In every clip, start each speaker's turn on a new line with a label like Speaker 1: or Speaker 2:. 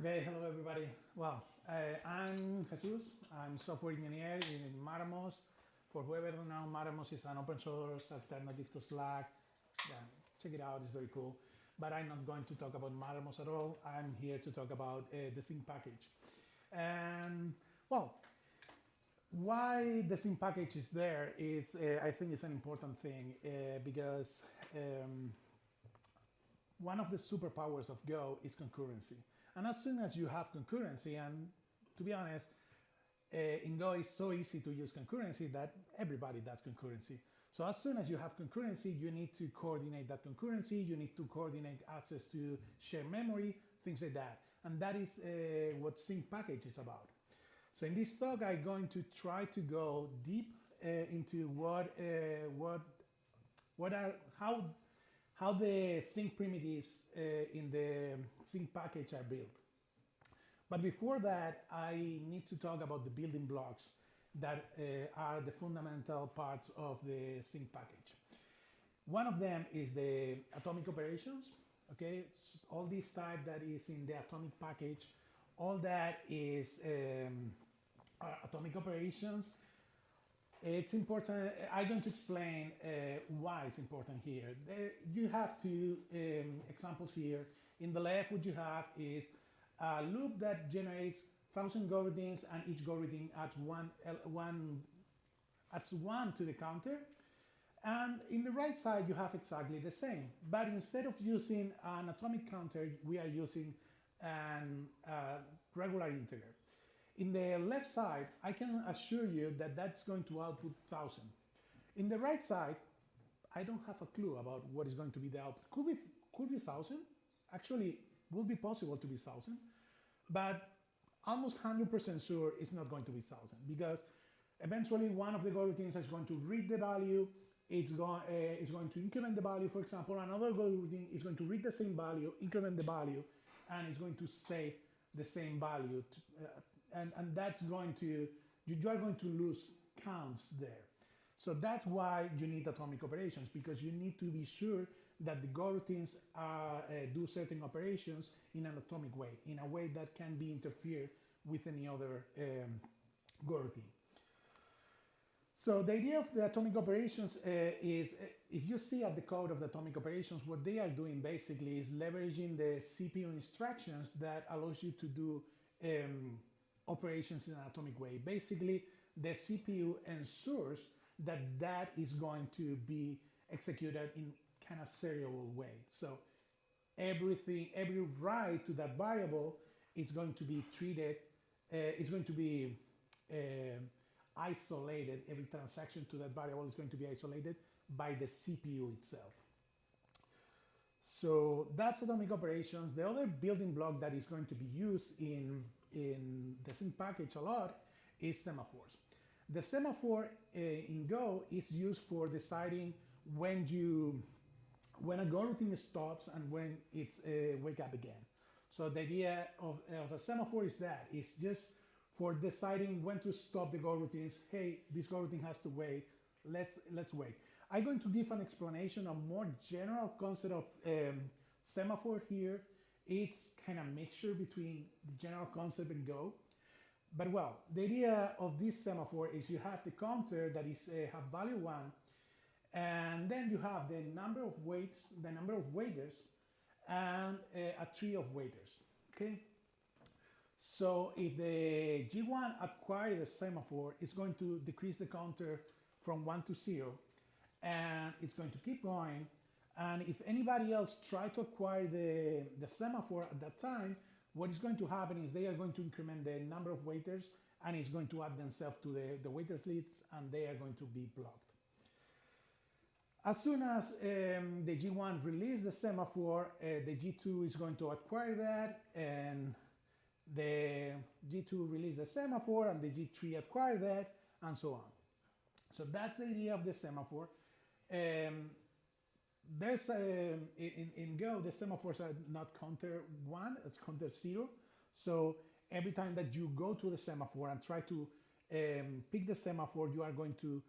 Speaker 1: Okay, hello everybody. Well, I'm Jesus. I'm software engineer in Mattermost. For whoever don't know, Mattermost is an open source alternative to Slack. Yeah, check it out, it's very cool. But I'm not going to talk about Mattermost at all. I'm here to talk about the sync package. And well, why the sync package is there is, I think, it's an important thing because one of the superpowers of Go is concurrency. And as soon as you have concurrency, and to be honest, in Go it's so easy to use concurrency that everybody does concurrency. So as soon as you have concurrency, you need to coordinate that concurrency, you need to coordinate access to shared memory, things like that. And that is what sync package is about. So in this talk, I'm going to try to go deep into how the sync primitives in the sync package are built. But before that, I need to talk about the building blocks that are the fundamental parts of the sync package. One of them is the atomic operations. Okay, all this type that is in the atomic package, all that is atomic operations. It's important. I'm going to explain why it's important here. You have two examples here. In the left, what you have is a loop that generates 1,000 goroutines, and each goroutine adds one to the counter. And in the right side, you have exactly the same. But instead of using an atomic counter, we are using a regular integer. In the left side, I can assure you that that's going to output 1,000. In the right side, I don't have a clue about what is going to be the output. Could be 1,000. Actually, will be possible to be 1,000, but almost 100% sure it's not going to be 1,000 because eventually one of the goroutines is going to read the value. It's going to increment the value, for example. Another goroutine is going to read the same value, increment the value, and it's going to save the same value. And that's going to, you are going to lose counts there. So that's why you need atomic operations, because you need to be sure that the goroutines do certain operations in an atomic way, in a way that can be interfered with any other goroutine. So the idea of the atomic operations is, if you see at the code of the atomic operations, what they are doing basically is leveraging the CPU instructions that allows you to do operations in an atomic way. Basically, the CPU ensures that that is going to be executed in kind of serial way. So every write to that variable is going to be treated, it's going to be isolated. Every transaction to that variable is going to be isolated by the CPU itself. So that's atomic operations. The other building block that is going to be used in the sync package a lot is semaphores. The semaphore in Go is used for deciding when a goroutine stops and when it's wake up again. So the idea of a semaphore is that it's just for deciding when to stop the goroutines. Hey, this goroutine has to wait. Let's wait. I'm going to give an explanation, a more general concept of semaphore here. It's kind of mixture between the general concept and Go. But well, the idea of this semaphore is you have the counter that is have value 1, and then you have the number of waits, the number of waiters, and a tree of waiters. Okay. So if the G1 acquires the semaphore, it's going to decrease the counter from 1 to 0, and it's going to keep going. And if anybody else try to acquire the semaphore at that time, what is going to happen is they are going to increment the number of waiters, and it's going to add themselves to the waiters list, and they are going to be blocked. As soon as the G1 releases the semaphore, the G2 is going to acquire that, and the G2 release the semaphore, and the G3 acquire that, and so on. So that's the idea of the semaphore. There's in Go, the semaphores are not counter 1, it's counter 0. So every time that you go to the semaphore and try to pick the semaphore, you are going to,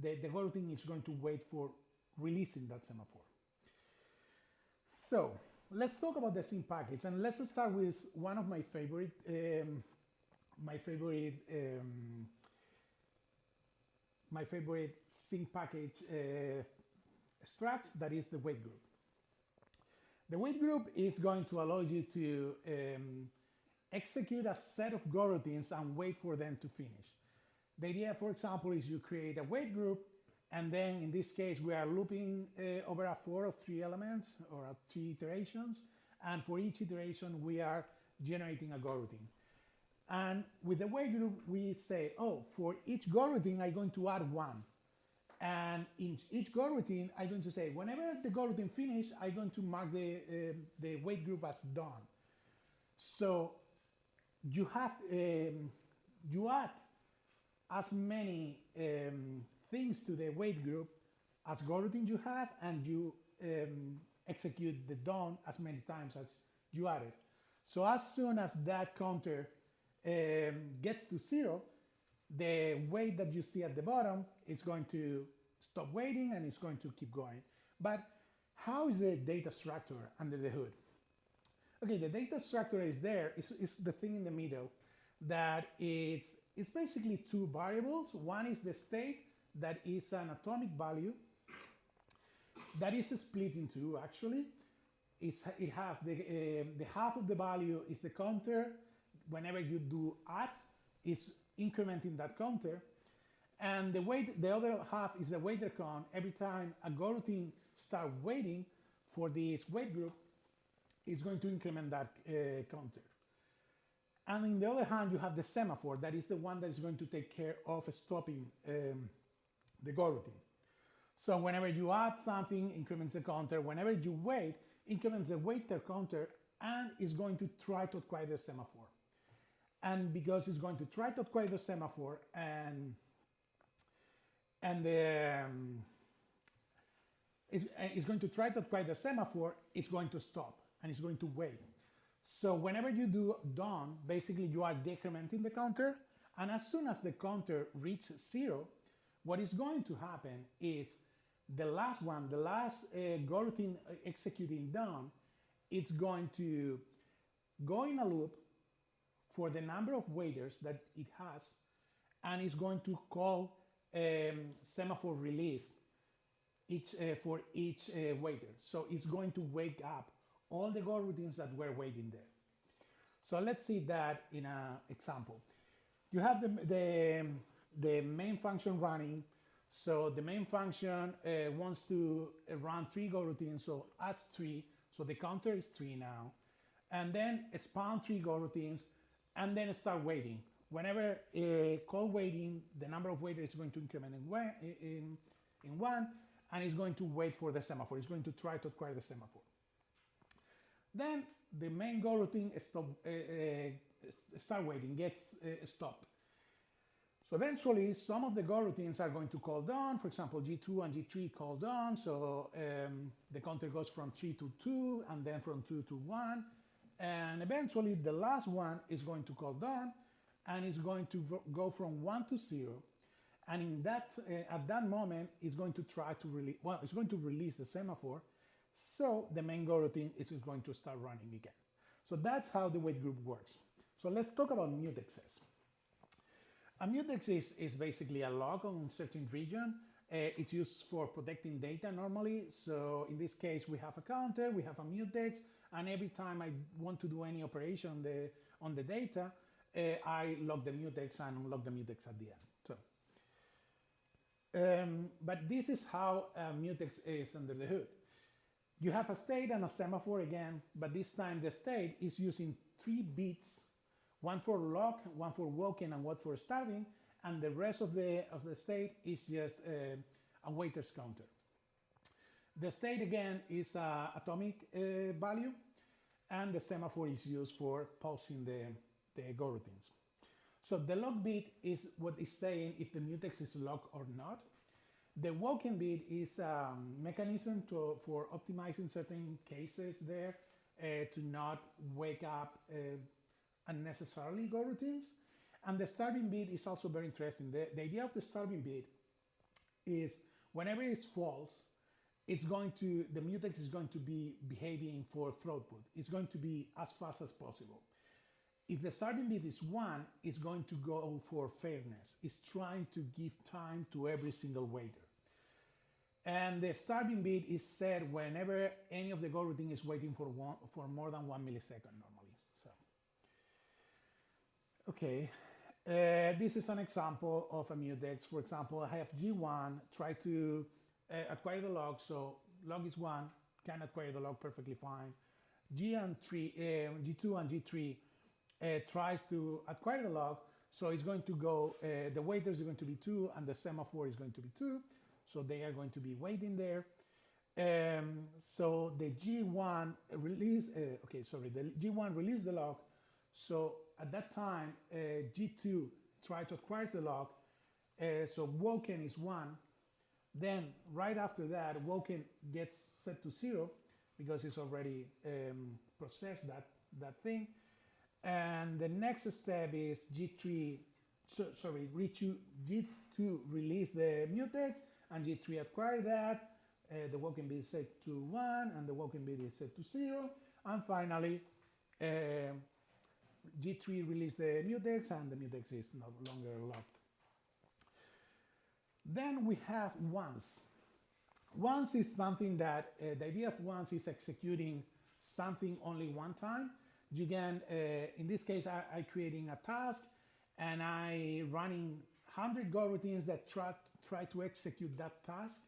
Speaker 1: the goroutine is going to wait for releasing that semaphore. So let's talk about the sync package, and let's start with one of my favorite, my favorite, my favorite sync package structs. That is the WaitGroup. The WaitGroup is going to allow you to execute a set of goroutines and wait for them to finish. The idea, for example, is you create a WaitGroup, and then in this case, we are looping over a for of 3 elements or 3 iterations. And for each iteration, we are generating a goroutine. And with the WaitGroup, we say, oh, for each goroutine, I'm going to add 1. And in each goroutine, I'm going to say, whenever the goroutine finishes, I'm going to mark the WaitGroup as done. So you have, you add as many things to the WaitGroup as goroutine you have, and you execute the done as many times as you add it. So as soon as that counter gets to 0, the wait that you see at the bottom is going to stop waiting and it's going to keep going. But how is the data structure under the hood? Okay, the data structure is there. It's the thing in the middle that it's basically 2 variables. One is the state, that is an atomic value that is split in 2 actually. It has the half of the value is the counter. Whenever you do add, it's incrementing that counter. And the other half is the waiter count. Every time a goroutine starts waiting for this WaitGroup, it's going to increment that counter. And on the other hand, you have the semaphore. That is the one that is going to take care of stopping the goroutine. So whenever you add something, increments the counter. Whenever you wait, increments the waiter counter, and is going to try to acquire the semaphore. And because it's going to try to acquire the semaphore and it's going to try to acquire the semaphore, it's going to stop and it's going to wait. So whenever you do done, basically you are decrementing the counter, and as soon as the counter reaches 0, what is going to happen is the last one, the last goroutine executing done, it's going to go in a loop for the number of waiters that it has, and it's going to call semaphore release for each waiter. So it's going to wake up all the goroutines that were waiting there. So let's see that in an example. You have the main function running. So the main function wants to run 3 goroutines, so adds 3. So the counter is 3 now. And then spawn 3 goroutines, and then start waiting. Whenever call waiting, the number of waiters is going to increment in 1, and it's going to wait for the semaphore. It's going to try to acquire the semaphore. Then the main goroutine start waiting, gets stopped. So eventually, some of the goroutines are going to call done. For example, G2 and G3 call done. So the counter goes from 3 to 2, and then from 2 to 1. And eventually, the last one is going to call done, and it's going to go from 1 to 0. And in that, at that moment, it's going to try to release, well, it's going to release the semaphore. So the main goroutine is going to start running again. So that's how the WaitGroup works. So let's talk about mutexes. A mutex is basically a log on a certain region. It's used for protecting data normally. So in this case, we have a counter, we have a mutex, and every time I want to do any operation on the data, I log the mutex and unlock the mutex at the end. So, but this is how a mutex is under the hood. You have a state and a semaphore again, but this time the state is using 3 bits, one for lock, one for walking, and one for starting, and the rest of the state is just a waiter's counter. The state again is an atomic value, and the semaphore is used for pausing the goroutines. So the lock bit is what is saying if the mutex is locked or not. The walking bit is a mechanism for optimizing certain cases there to not wake up unnecessarily goroutines. And the starting bit is also very interesting. The idea of the starting bit is whenever it's false, the mutex is going to be behaving for throughput. It's going to be as fast as possible. If the starting bit is 1, it's going to go for fairness. It's trying to give time to every single waiter. And the starting bit is set whenever any of the goroutine is waiting for more than 1 millisecond normally. So, okay, this is an example of a mutex. For example, I have G1, try to acquire the log, so log is 1, can acquire the log perfectly fine. G2 and G3 tries to acquire the log, so it's going to go, the waiters is going to be 2 and the semaphore is going to be 2, so they are going to be waiting there. So the G1 release, the G1 release the log, so at that time, G2 try to acquire the log, so woken is 1, then right after that, woken gets set to 0 because it's already processed that thing. And the next step is G2 release the mutex, and G3 acquire that. The woken bit is set to 1, and the woken bit is set to 0. And finally, G3 release the mutex, and the mutex is no longer locked. Then we have once. Once is something that, the idea of once is executing something only one time. You can, in this case, I creating a task and I running 100 goroutines that try to execute that task,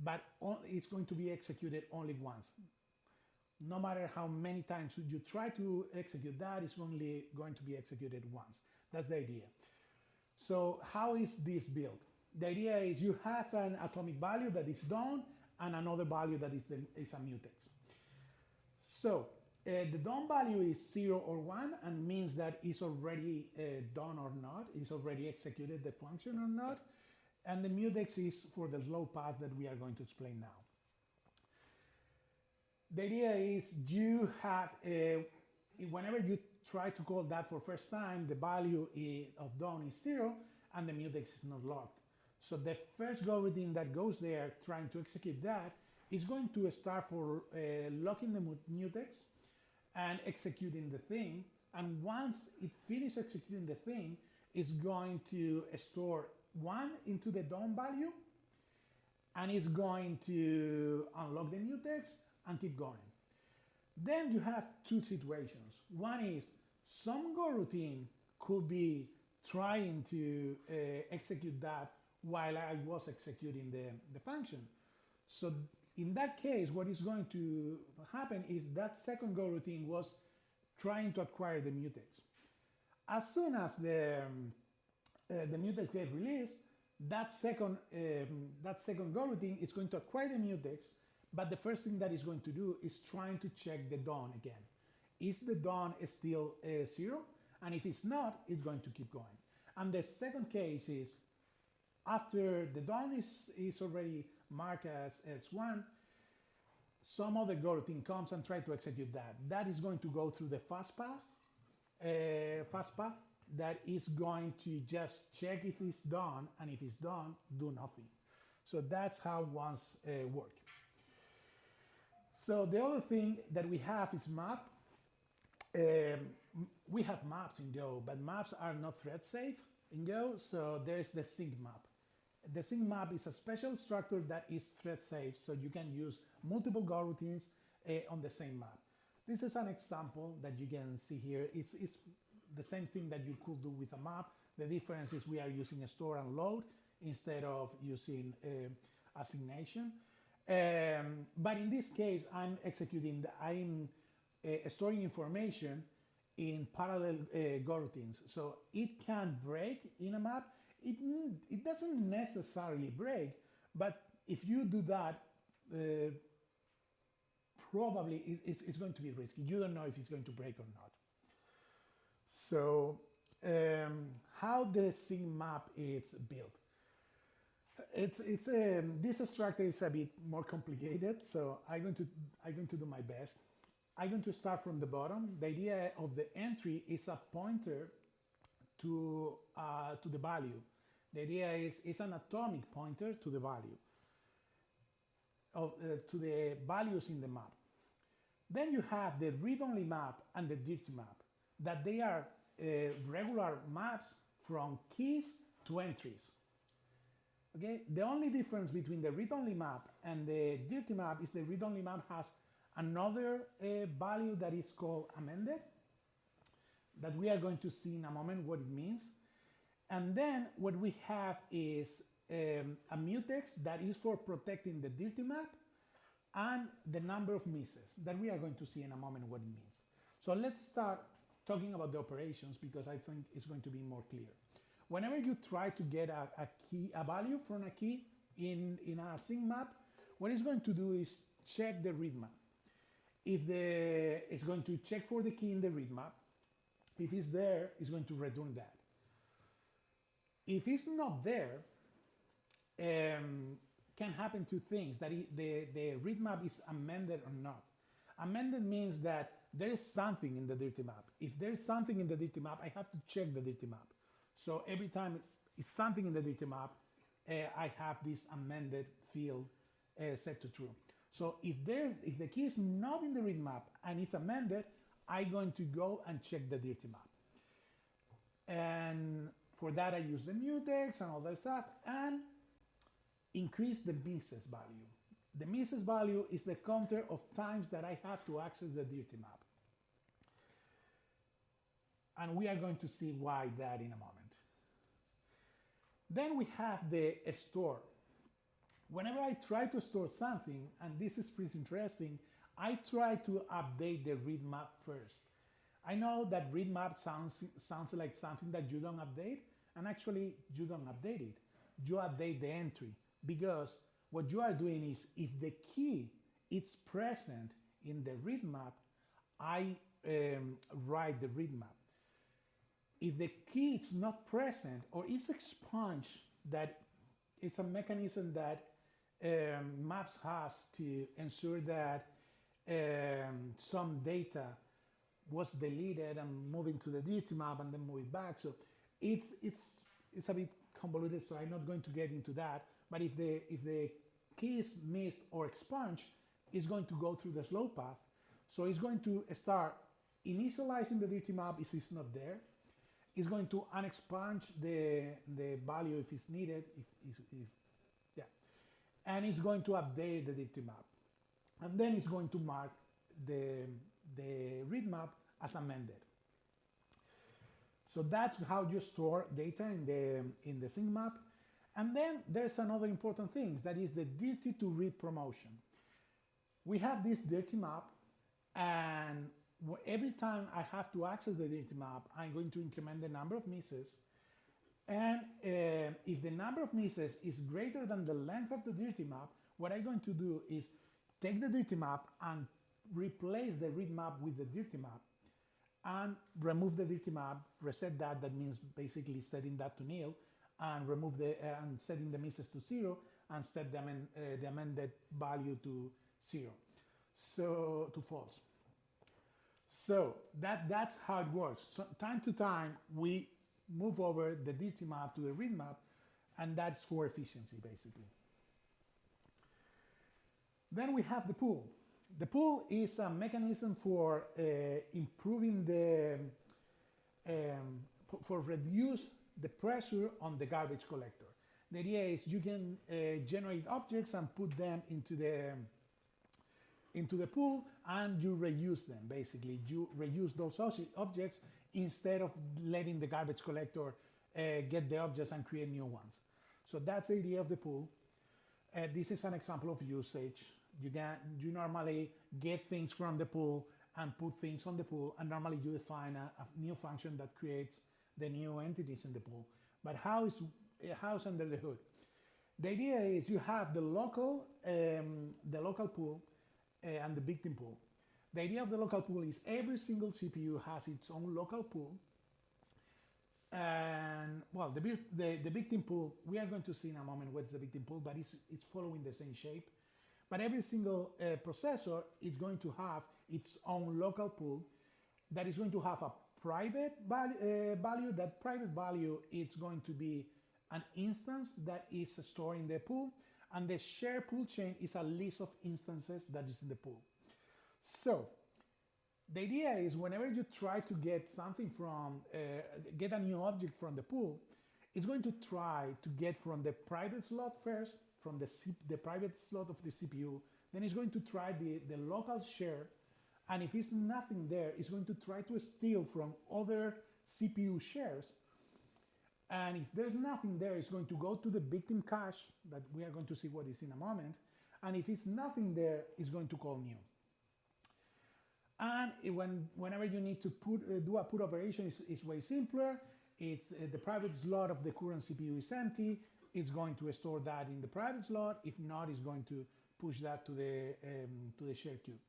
Speaker 1: but it's going to be executed only once. No matter how many times you try to execute that, it's only going to be executed once. That's the idea. So how is this built? The idea is you have an atomic value that is done and another value that is a mutex. So the done value is 0 or 1 and means that it's already done or not, it's already executed the function or not. And the mutex is for the slow path that we are going to explain now. The idea is you have, whenever you try to call that for first time, the value of done is 0 and the mutex is not locked. So the first goroutine that goes there trying to execute that is going to start for locking the mutex and executing the thing. And once it finishes executing the thing, it's going to store 1 into the done value, and it's going to unlock the mutex and keep going. Then you have two situations. One is some goroutine could be trying to execute that while I was executing the function. So in that case, what is going to happen is that second goroutine was trying to acquire the mutex. As soon as the mutex gets released, that second goroutine is going to acquire the mutex, but the first thing that it's going to do is trying to check the done again. Is the done still 0? And if it's not, it's going to keep going. And the second case is after the done is already marked as 1, some other goroutine comes and tries to execute that. That is going to go through the fast path that is going to just check if it's done, and if it's done, do nothing. So that's how once work. So the other thing that we have is map. We have maps in Go, but maps are not thread safe in Go, so there's the sync map. The sync map is a special structure that is thread safe, so you can use multiple goroutines on the same map. This is an example that you can see here. It's the same thing that you could do with a map. The difference is we are using a store and load instead of using assignation. But in this case, I'm storing information in parallel goroutines. So it can break in a map. It doesn't necessarily break, but if you do that, probably it's going to be risky. You don't know if it's going to break or not. So how the sync map is built. This structure is a bit more complicated, so I'm going to do my best. I'm going to start from the bottom. The idea of the entry is a pointer to the value. The idea is it's an atomic pointer to the value. to the values in the map. Then you have the read-only map and the dirty map, that they are regular maps from keys to entries. Okay, the only difference between the read-only map and the dirty map is the read-only map has another value that is called amended, that we are going to see in a moment what it means. And then what we have is a mutex that is for protecting the dirty map and the number of misses that we are going to see in a moment what it means. So let's start talking about the operations, because I think it's going to be more clear. Whenever you try to get a value from a key in a sync map, what it's going to do is check the read map. It's going to check for the key in the read map. If it's there, it's going to return that. If it's not there, can happen two things, that the read map is amended or not. Amended means that there is something in the dirty map. If there's something in the dirty map, I have to check the dirty map. So every time it's something in the dirty map, I have this amended field set to true. So if the key is not in the read map and it's amended, I'm going to go and check the dirty map. And for that, I use the mutex and all that stuff, and increase the misses value. The misses value is the counter of times that I have to access the dirty map. And we are going to see why that in a moment. Then we have the store. Whenever I try to store something, and this is pretty interesting, I try to update the read map first. I know that read map sounds like something that you don't update, and actually you don't update it. You update the entry, because what you are doing is, if the key is present in the read map, I write the read map. If the key is not present, or it's expunged, that it's a mechanism that Maps has to ensure that some data was deleted and moving to the dirty map and then move it back. So it's a bit convoluted, so I'm not going to get into that. But if the key is missed or expunged, it's going to go through the slow path. So it's going to start initializing the dirty map if it's not there. It's going to unexpunge the value if it's needed, yeah. And it's going to update the dirty map. And then it's going to mark the read map as amended. So that's how you store data in the sync map. And then there's another important thing, that is the dirty to read promotion. We have this dirty map, and every time I have to access the dirty map, I'm going to increment the number of misses. And if the number of misses is greater than the length of the dirty map, what I'm going to do is take the dirty map and replace the read map with the dirty map, and remove the dirty map, reset that. That means basically setting that to nil, and remove and setting the misses to 0, and set the amended value to 0, so to false. So that's how it works. So time to time, we move over the dirty map to the read map, and that's for efficiency, basically. Then we have the pool. The pool is a mechanism for improving for reduce the pressure on the garbage collector. The idea is you can generate objects and put them into the pool, and you reuse them. Basically, you reuse those objects instead of letting the garbage collector get the objects and create new ones. So that's the idea of the pool. This is an example of usage. You normally get things from the pool and put things on the pool, and normally you define a new function that creates the new entities in the pool. But how's under the hood? The idea is you have the local pool and the victim pool. The idea of the local pool is every single CPU has its own local pool. And well, the victim pool, we are going to see in a moment what's the victim pool, but it's following the same shape. But every single processor is going to have its own local pool that is going to have a private value. That private value is going to be an instance that is stored in the pool, And the share pool chain is a list of instances that is in the pool. So the idea is whenever you try to get something from, get a new object from the pool, it's going to try to get from the private slot first, from the private slot of the CPU, then it's going to try the local share, and if it's nothing there, it's going to try to steal from other CPU shares, and if there's nothing there, it's going to go to the victim cache, that we are going to see what is in a moment, and if it's nothing there, it's going to call new. And whenever you need to do a put operation, it's way simpler. It's the private slot of the current CPU is empty. It's going to store that in the private slot. If not, it's going to push that to the share queue.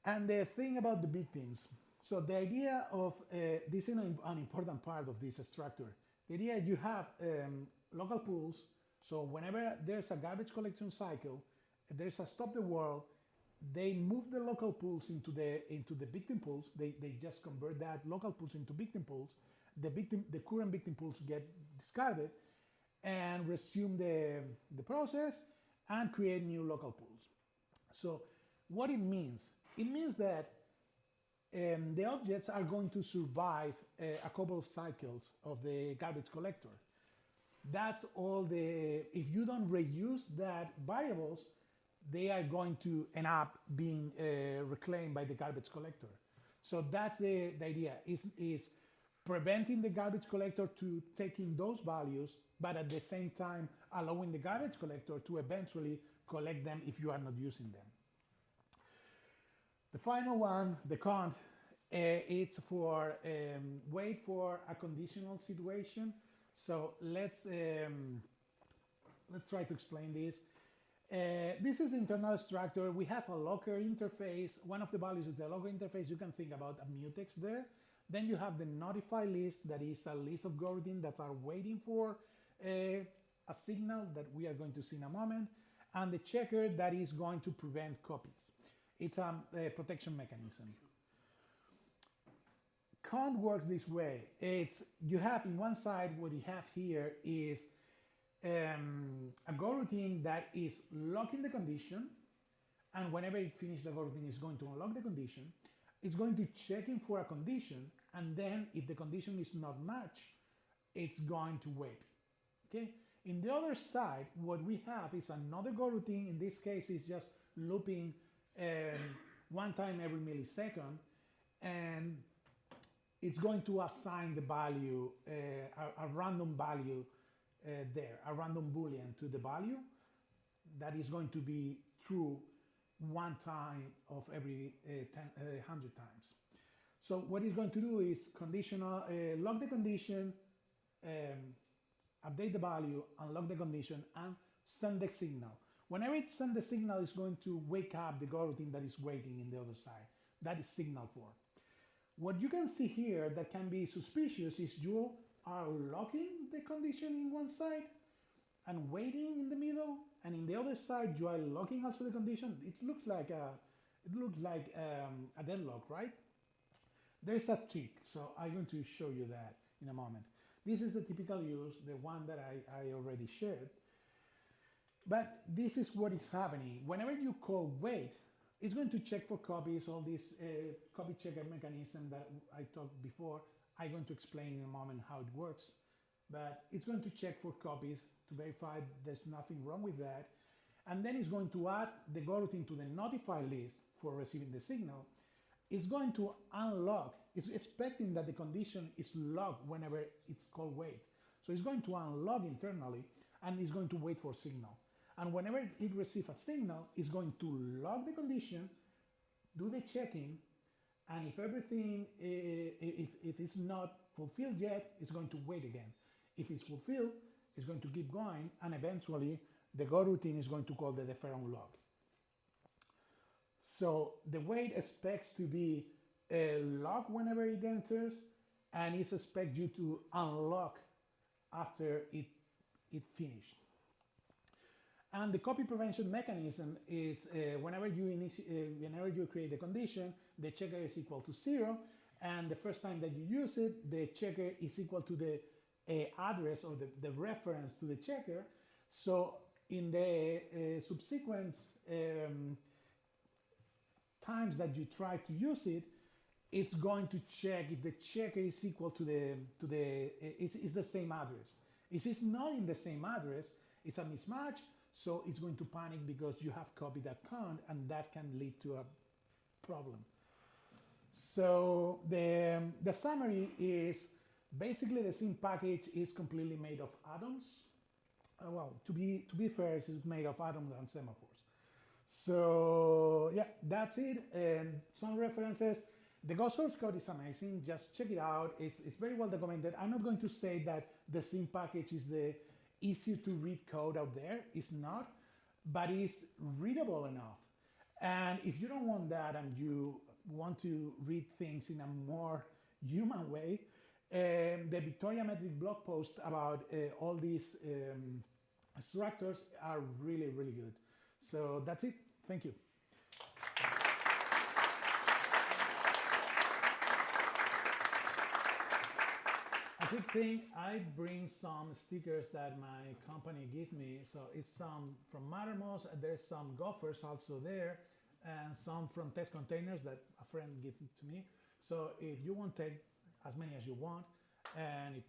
Speaker 1: And the thing about the victims. So the idea of, this is an important part of this structure. The idea you have local pools. So whenever there's a garbage collection cycle, there's a stop the world, they move the local pools into the victim pools. They just convert that local pools into victim pools. The current victim pools get discarded and resume the process and create new local pools. So what it means? It means that the objects are going to survive a couple of cycles of the garbage collector. That's all if you don't reuse that variables, they are going to end up being reclaimed by the garbage collector. So that's the idea, is preventing the garbage collector to taking those values, but at the same time allowing the garbage collector to eventually collect them if you are not using them. The final one, the cont, it's for wait for a conditional situation. So let's try to explain this. This is the internal structure. We have a locker interface. One of the values is the locker interface. You can think about a mutex there. Then you have the notify list, that is a list of goroutines that are waiting for a signal that we are going to see in a moment, and the checker that is going to prevent copies. It's a protection mechanism. Cont works this way. You have in one side, what you have here is a goroutine that is locking the condition, and whenever it finishes the goroutine, it's going to unlock the condition. It's going to check in for a condition, and then if the condition is not matched, it's going to wait. Okay. In the other side, what we have is another goroutine. In this case, it's just looping one time every millisecond, and it's going to assign the value, a random value there, a random boolean to the value that is going to be true one time of every 100 times. So what it's going to do is conditional, lock the condition, update the value, unlock the condition, and send the signal. Whenever it sends the signal, it's going to wake up the goroutine that is waiting in the other side. That is signal 4. What you can see here that can be suspicious is you are locking the condition in one side and waiting in the middle, and in the other side you are locking also the condition. It looks like a deadlock, right? There's a trick, so I'm going to show you that in a moment. This is the typical use, the one that I already shared. But this is what is happening. Whenever you call wait, it's going to check for copies, all this copy checker mechanism that I talked before. I'm going to explain in a moment how it works. But it's going to check for copies to verify there's nothing wrong with that. And then it's going to add the goroutine to the notify list for receiving the signal. It's going to unlock. It's expecting that the condition is locked whenever it's called wait. So it's going to unlock internally, and it's going to wait for signal. And whenever it receives a signal, it's going to lock the condition, do the checking, and if everything, if it's not fulfilled yet, it's going to wait again. If it's fulfilled, it's going to keep going, and eventually the goroutine is going to call the defer unlock. So the wait expects to be locked whenever it enters, and it expects you to unlock after it finished. And the copy prevention mechanism is whenever you create the condition, the checker is equal to 0, and the first time that you use it, the checker is equal to the address or the reference to the checker. So in the subsequent um, times that you try to use it, it's going to check if the checker is equal to the is the same address. If it's not in the same address, it's a mismatch. So it's going to panic because you have copied that count, and that can lead to a problem. So the summary is basically the sync package is completely made of atoms. Well, to be fair, it's made of atoms and semaphores. So yeah, that's it. And some references. The Go source code is amazing. Just check it out. It's very well documented. I'm not going to say that the sync package is the easier to read code out there. It's not, but it's readable enough. And if you don't want that and you want to read things in a more human way, the Victoria Metric blog post about all these structures are really, really good. So that's it. Thank you. A good thing, I bring some stickers that my company give me. So it's some from Mattermost, there's some gophers also there, and some from test containers that a friend gave to me. So if you want to take as many as you want, and if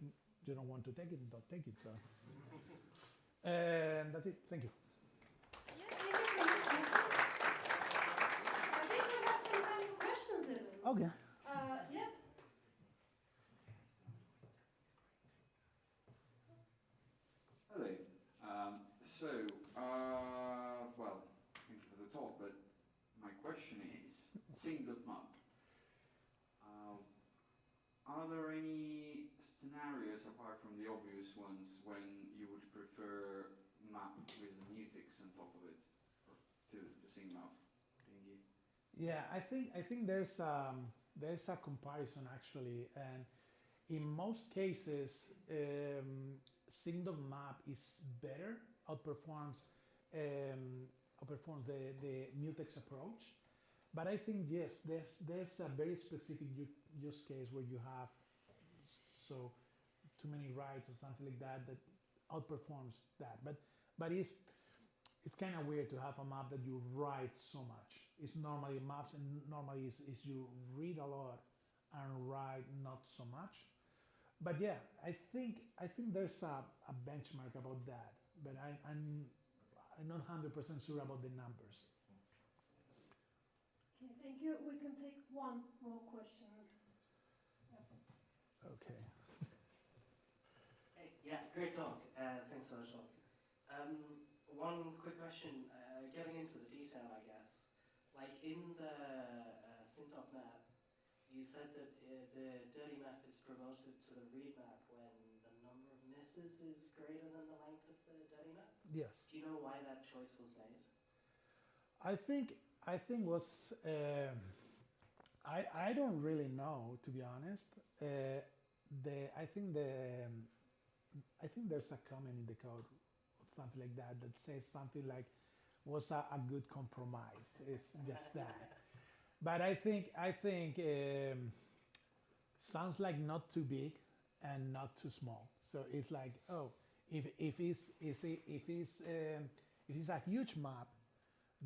Speaker 1: you don't want to take it, don't take it. So, and that's it. Thank you.
Speaker 2: Yeah, thank you so much, Jesus. I think we have some time for questions even.
Speaker 1: Okay.
Speaker 2: Yeah.
Speaker 3: Hello. Well, thank you for the talk, but my question is, sync.map. Are there any scenarios apart from the obvious ones when you would prefer map with the Mutx on top of it, or to sync map? Thingy?
Speaker 1: Yeah, I think there's a comparison actually, and in most cases, Map is better, outperforms the Mutex approach. But I think yes, there's a very specific use case where you have so too many writes or something like that that outperforms that. But it's kind of weird to have a map that you write so much. It's normally maps and normally is you read a lot and write not so much. But yeah, I think there's a benchmark about that, but I'm not 100% sure about the numbers.
Speaker 2: Okay, thank you. We can take one more question.
Speaker 1: Okay.
Speaker 4: Hey, yeah, great talk. Thanks so much, talk. One quick question, getting into the detail, I guess. Like in the Syntalk map, you said that the dirty map is promoted to the read map when the number of misses is greater than the length of the dirty map.
Speaker 1: Yes.
Speaker 4: Do you know why that choice was made?
Speaker 1: I think was I don't really know, to be honest. The I think there's a comment in the code or something like that that says something like was a good compromise. It's just that. But I think sounds like not too big and not too small. So it's like, oh, if it's a huge map,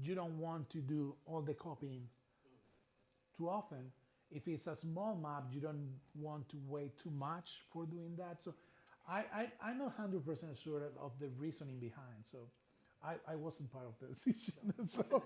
Speaker 1: you don't want to do all the copying too often. If it's a small map, you don't want to wait too much for doing that. So I'm not 100% sure of the reasoning behind. So I wasn't part of the decision. So